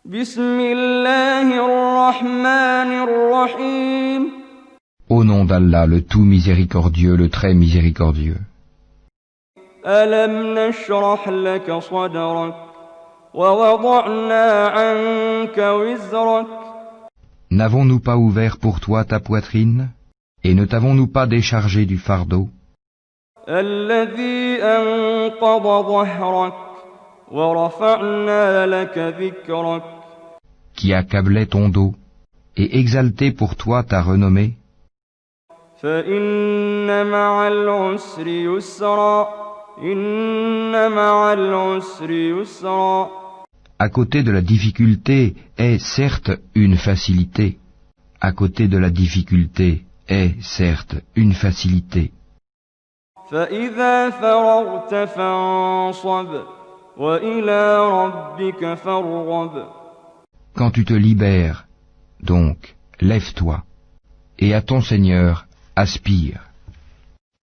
بسم الله الرحمن الرحيم Au nom d'Allah, le tout miséricordieux, le très miséricordieux. ألم نشرح لك صدرك ووضعنا عنك وزرك N'avons-nous pas ouvert pour toi ta poitrine, et ne t'avons-nous pas déchargé du fardeau, الذي أنقض ظهرك ورفعنا لك ذكرك qui accablait ton dos, et exalté pour toi ta renommée? فإن مع العسر يسرا إن مع العسر يسرا À côté de la difficulté est certes une facilité. À côté de la difficulté est certes une facilité. فإذا فرغت فانصب وإلى ربك فارغب Quand tu te libères, donc, lève-toi, et à ton Seigneur aspire.